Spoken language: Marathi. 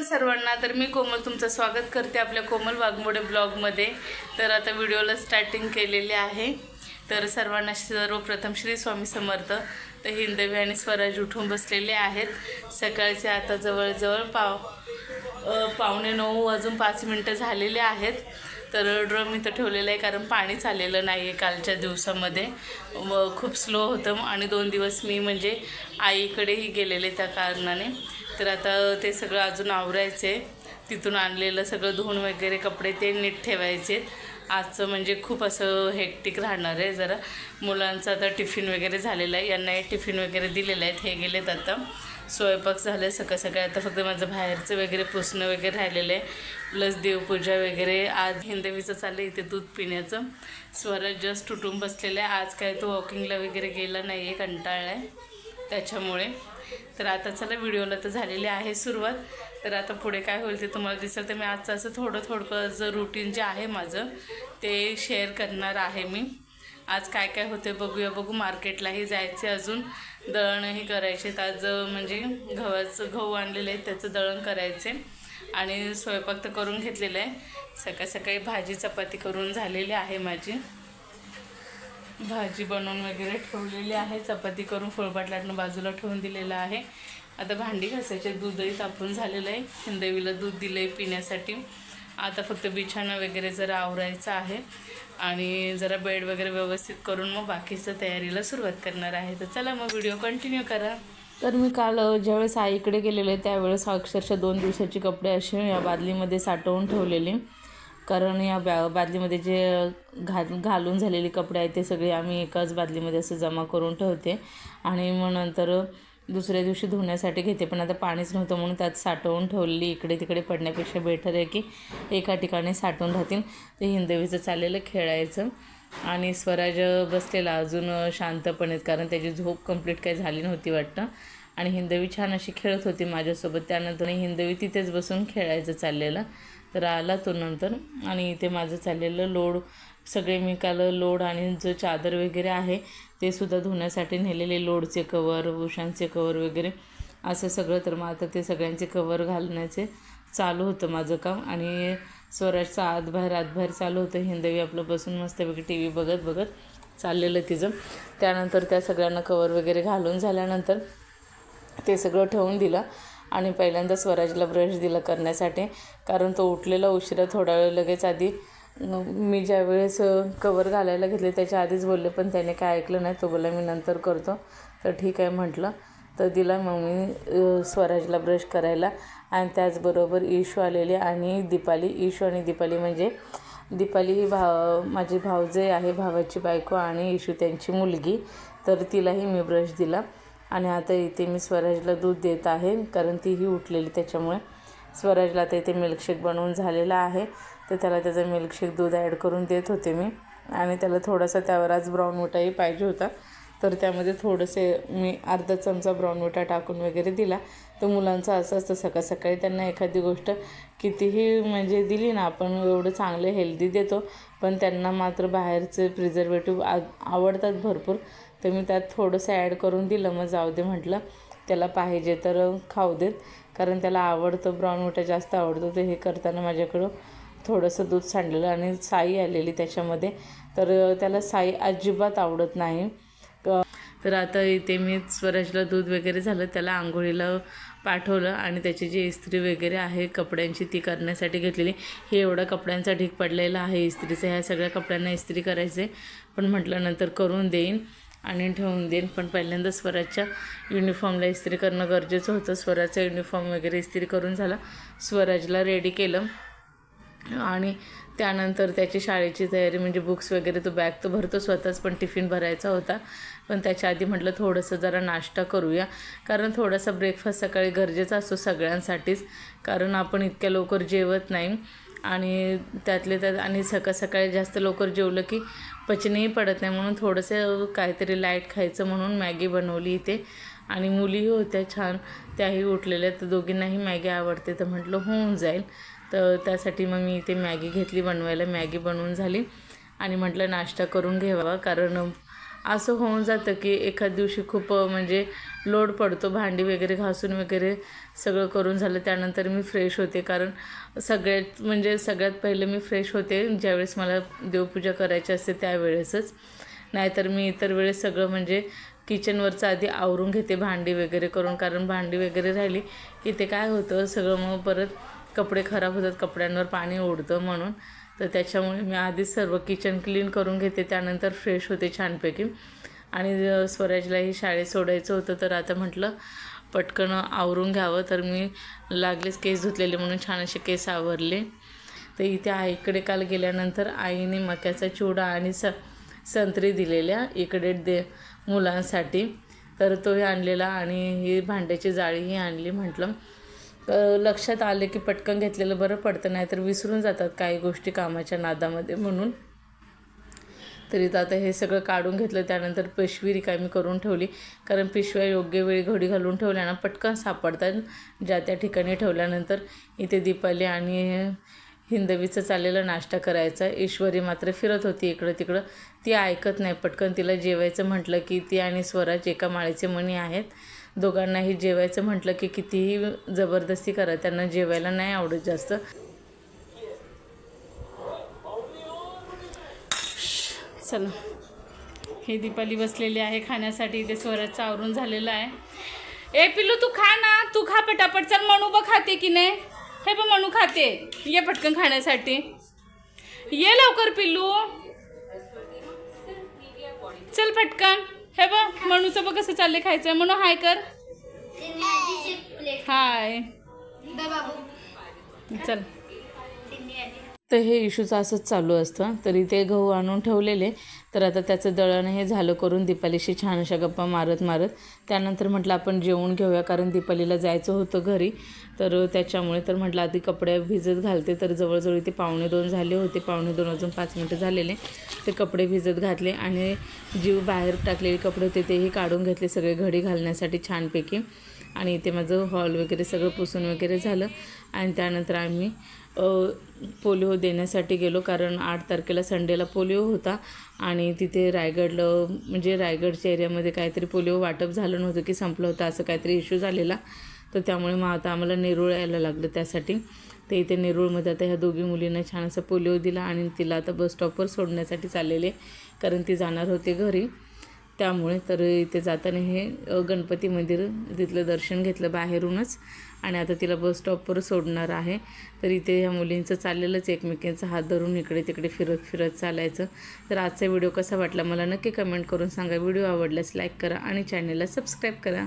नमस्कार सर्वांना। तर मी कोमल तुमचं स्वागत करते आपल्या कोमल वाघमोडे ब्लॉगमध्ये। तर आता व्हिडिओला स्टार्टिंग केलेली आहे। तर सर्वांना सर्वप्रथम श्री स्वामी समर्थ। तर हिंदवी आणि स्वराज उठून बसलेले आहेत। सकाळचे आता जवळजवळ 9:15 वाजून 5 मिनिटं झालेले आहेत। तर ड्रम इथं ठेवलेलं आहे कारण पाणी चाललेलं नाही आहे कालच्या दिवसामध्ये, खूप स्लो होतं आणि 2 दिवस मी म्हणजे आईकडेही गेलेले त्या कारणाने। तर आता ते सगळं अजून आवरायचे, तिथून आणलेलं सगळं धुवून वगैरे कपडे ते नीट ठेवायचे। आजचं म्हणजे खूप असं हेक्टिक राहणार आहे जरा। मुलांचं आता टिफिन वगैरे झालेलं आहे, यांना टिफिन वगैरे दिलेलं आहे, हे गेलेत आता। स्वयंपाक झालं सकाळी आता फक्त माझं बाहेरचं वगैरे पुसणं वगैरे राहिलेलं आहे, प्लस देवपूजा वगैरे। आज हिंदवीचं चाललं इथे दूध पिण्याचं। स्वराज जस्ट उठून बसलेलं आहे, आज काय तो वॉकिंगला वगैरे गेला नाही आहे, कंटाळला आहे त्याच्यामुळे। तर आता चला व्हिडिओला तर झालेली आहे सुरुवात। तर आता पुढे काय होईल ते तुम्हाला दिसेल। तर मी आजचं असं थोडं जर रुटीन जे आहे माझं ते शेअर करणार आहे मी। आज काय काय होते बघू। मार्केटलाही जायचे, अजून दळणही करायचे। आज म्हणजे गहू आणलेले आहेत त्याचं दळण करायचे आणि स्वयंपाक तर करून घेतलेला आहे। सकाळी भाजी चपाती करून झालेली आहे माझी, भाजी बनवून वगैरे ठेवलेली आहे, चपाती करून फळबाटलातनं बाजूला ठेवून दिलेलं आहे। आता भांडी घासायचे, दूधही तापून झालेलं आहे, हिंदवीला दूध दिलं आहे पिण्यासाठी। आता फक्त बिछाना वगैरे जरा आवरायचं आहे आणि जरा बेड वगैरे व्यवस्थित करून मग बाकीचं तयारीला सुरुवात करणार आहे। तर चला मग व्हिडिओ कंटिन्यू करा। तर मी काल ज्यावेळेस आईकडे गेलेले त्यावेळेस अक्षरशः 2 दिवसाचे कपडे असे या बादलीमध्ये साठवून ठेवलेले, कारण या बादलीमध्ये जे घालून झालेले कपडे आहेत ते सगळे आम्ही एकाच बादलीमध्ये असं जमा करून ठेवते आणि मग नंतर दुसऱ्या दिवशी धुण्यासाठी घेते। पण आता पाणीच नव्हतं म्हणून त्यात साठवून ठेवलेली, इकडे तिकडे पडण्यापेक्षा बेटर आहे की एका ठिकाणी साठवून राहतील। ते हिंदवीचं चाललेलं खेळायचं आणि स्वराज बसलेला अजून शांतपणे, कारण त्याची झोप कंप्लीट काही झाली नव्हती वाटतं आणि हिंदवी छान अशी खेळत होती माझ्यासोबत। त्यानंतर हिंदवी तिथेच बसून खेळायचं चाललेलं। तर आला तो नंतर आणि इथे माझं चाललेलं लोड सगळे मी काल लोड आणि जो चादर वगैरे आहे ते सुद्धा धुण्यासाठी नेलेले, लोडचे कवर, उशांचे कवर वगैरे असं सगळं। तर मग आता ते सगळ्यांचे कवर घालण्याचे चालू होतं माझं काम आणि स्वराजचं आत बाहेर चालू होतं। हिंदवी आपलं बसून मस्तपैकी टी व्ही बघत चाललेलं तिचं। त्यानंतर त्या सगळ्यांना कवर वगैरे घालून झाल्यानंतर ते सगळं ठेवून दिलं आणि पहिल्यांदा स्वराजला ब्रश दिला करण्यासाठी, कारण तो उठलेला उशिरा। थोडा वेळ लगेच आधी मी ज्या वेळेस कवर घालायला घेतले त्याच्या आधीच बोलले, पण त्याने काय ऐकलं नाही, तो बोलला मी नंतर करतो। तर ठीक आहे म्हटलं, तर दिला मग मी स्वराजला ब्रश करायला। आणि त्याचबरोबर ईशू आलेली आणि दीपाली। ईशू आणि दीपाली म्हणजे दीपाली ही माझी भावजे आहे, भावाची बायको, आणि ईशू त्यांची मुलगी। तर तिलाही मी ब्रश दिला आणि आता इथे मी स्वराजला दूध देत आहे कारण तीही उठलेली त्याच्यामुळे। स्वराजला आता इथे मिल्कशेक बनवून झालेला आहे, तर त्याला त्याचं मिल्कशेक दूध ॲड करून देत होते मी आणि त्याला थोडासा त्यावर आज ब्राऊन विटाही पाहिजे होता, तर त्यामध्ये थोडेसे मी अर्धा चमचा ब्राऊन विटा टाकून वगैरे दिला। तर मुलांचं असं असतं सकाळी त्यांना एखादी गोष्ट कितीही म्हणजे दिली ना आपण, एवढं चांगले हेल्दी देतो, पण त्यांना मात्र बाहेरचे प्रिझर्वेटिव्ह आवडतात भरपूर। तर मी त्यात थोडंसं ॲड करून दिलं, मग जाऊ दे म्हटलं, त्याला पाहिजे तर खाऊ देत, कारण त्याला आवडतं, ब्राऊन विटा जास्त आवडतो। तर हे करताना माझ्याकडं थोडंसं दूध सांडलेलं आणि साई आलेली त्याच्यामध्ये, तर त्याला साई अजिबात आवडत नाही। तर आता इथे मी स्वराजला दूध वगैरे झालं, त्याला आंघोळीला पाठवलं आणि त्याची जी इस्त्री वगैरे आहे कपड्यांची ती करण्यासाठी घेतलेली। हे एवढा कपड्यांचा ढीग पडलेला आहे इस्त्रीचा, ह्या सगळ्या कपड्यांना इस्त्री करायचे, पण म्हटलं नंतर करून देईन आणि ठेवून देईन। पण पहिल्यांदा स्वराजच्या युनिफॉर्मला इस्त्री करणं गरजेचं होतं। स्वराजचा युनिफॉर्म वगैरे इस्त्री करून झाला, स्वराजला रेडी केलं आणि त्यानंतर त्याची शाळेची तयारी म्हणजे बुक्स वगैरे, तो बॅग तो भरतो स्वतःच, पण टिफिन भरायचा होता। पण त्याच्या आधी म्हटलं थोडंसं जरा नाश्ता करूया, कारण थोडासा ब्रेकफास्ट सकाळी गरजेचा असतो सगळ्यांसाठीच, कारण आपण इतक्या लवकर जेवत नाही आणि त्यातले त्यात आणि सकाळी जास्त लवकर जेवलं की पचनही पडत नाही, म्हणून थोडंसं काहीतरी लाईट खायचं म्हणून मॅगी बनवली इथे। आणि मुलीही होत्या छान, त्याही उठलेल्या, तर दोघींनाही मॅगी आवडते, तर म्हटलं होऊन जाईल। तर त्यासाठी मग मी इथे मॅगी घेतली बनवायला, मॅगी बनवून झाली आणि म्हटलं नाश्ता करून घ्यावा, कारण असं होऊन जातं की एखाद दिवशी खूप म्हणजे लोड पडतो. भांडी वगैरे घासून वगैरे सगळं करून झालं त्यानंतर मी फ्रेश होते, कारण सगळ्यात पहिले मी फ्रेश होते ज्यावेळेस मला देवपूजा करायची असते त्यावेळेसच. नाहीतर मी इतर वेळेस सगळं म्हणजे किचनवरचं आधी आवरून घेते भांडी वगैरे करून, कारण भांडी वगैरे राहिली की ते काय होतं सगळं मग परत कपडे खराब होतात, कपड्यांवर पाणी उडतं म्हणून. तर त्याच्यामुळे मी आधीच सर्व किचन क्लीन करून घेते, त्यानंतर फ्रेश होते छानपैकी. आणि स्वराजलाही शाळेत सोडायचं होतं, तर आता म्हटलं पटकन आवरून घ्यावं. तर मी लागलेच केस धुतलेले म्हणून छान असे केस आवरले. तर इथे आईकडे काल गेल्यानंतर आईने मक्याचा चिवडा आणि संत्री दिलेल्या इकडे मुलांसाठी, तर तोही आणलेला आणि ही भांड्याची जाळीही आणली. म्हटलं लक्षात आले की पटकन घेतलेलं बरं पडतं, नाहीतर विसरून जातात काही गोष्टी कामाच्या नादामध्ये म्हणून. तरी तर आता हे सगळं काढून घेतलं, त्यानंतर पिशवी रिकामी करून ठेवली, कारण पिशव्या योग्य वेळी घडी घालून ठेवल्या ना पटकन सापडतात ज्या त्या ठिकाणी ठेवल्यानंतर. इथे दीपाली आणि हिंदवीचं चाललेलं नाश्ता करायचा. ईश्वरी मात्र फिरत होती इकडं तिकडं, ती ऐकत नाही. पटकन तिला जेवायचं म्हटलं की ती आणि स्वराज एका माळेचे मणी आहेत, दोघांनाही जेवायचं म्हटलं की कितीही जबरदस्ती करा, त्यांना जेवायला नाही आवडत जास्त. चला, हे दीपाली बसलेली आहे खाण्यासाठी. इथे स्वराजचं आवरून झालेलं आहे. ए पिल्लू तू खा ना, तू खा पटापट. चल मनू बघ खाते की नाही, हे बघ मनू खाते, ये पटकन खाण्यासाठी, ये लवकर पिल्लू, चल पटकन. हे बघ मनूचं बघ कसं चाललंय खायचं. मनू हाय कर, हाय. चल. तर हे इशूचं असंच चालू असतं. तरी ते गहू आणून ठेवलेले, तर आता त्याचं दळण हे झालं करून दीपालीशी छान अशा गप्पा मारत त्यानंतर म्हटलं आपण जेवून घेऊया, कारण दीपालीला जायचं होतं घरी. तर त्याच्यामुळे तर म्हटलं आधी कपडे भिजत घालते. तर जवळजवळ इथे 1:45 झाले होते, 1:45 अजून 5 मिनटं झालेले. ते कपडे भिजत घातले आणि जीव बाहेर टाकलेले कपडे होते तेही काढून घेतले सगळे घडी घालण्यासाठी छानपैकी. आणि इथे माझं हॉल वगैरे सगळं पुसून वगैरे झालं. आणि त्यानंतर आम्ही पोलिओ देण्यासाठी गेलो, कारण 8 तारखेला संडेला पोलिओ होता आणि तिथे रायगडला म्हणजे रायगडच्या एरियामध्ये काहीतरी पोलिओ वाटप झालं नव्हतं की संपलं होतं, असं काहीतरी इश्यू झालेला. तर त्यामुळे मग आता आम्हाला नेरूळ यायला लागलं त्यासाठी. ते इथे नेरूळमध्ये आता ह्या दोघी मुलींना छान असा पोलिओ दिला आणि तिला आता बस स्टॉपवर सोडण्यासाठी चाललेले, कारण ती जाणार होते घरी. त्यामुळे तर इथे जाताना हे गणपती मंदिर तिथलं दर्शन घेतलं बाहेरूनच आणि आता तिला बस स्टॉपवर सोडणार आहे. तर इथे ह्या मुलींचं चाललेलंच एकमेकांचा हात धरून इकडे तिकडे फिरत फिरत चालायचं. तर आजचा व्हिडिओ कसा वाटला मला नक्की कमेंट करून सांगा. व्हिडिओ आवडल्यास लाईक करा आणि चॅनलला सबस्क्राईब करा.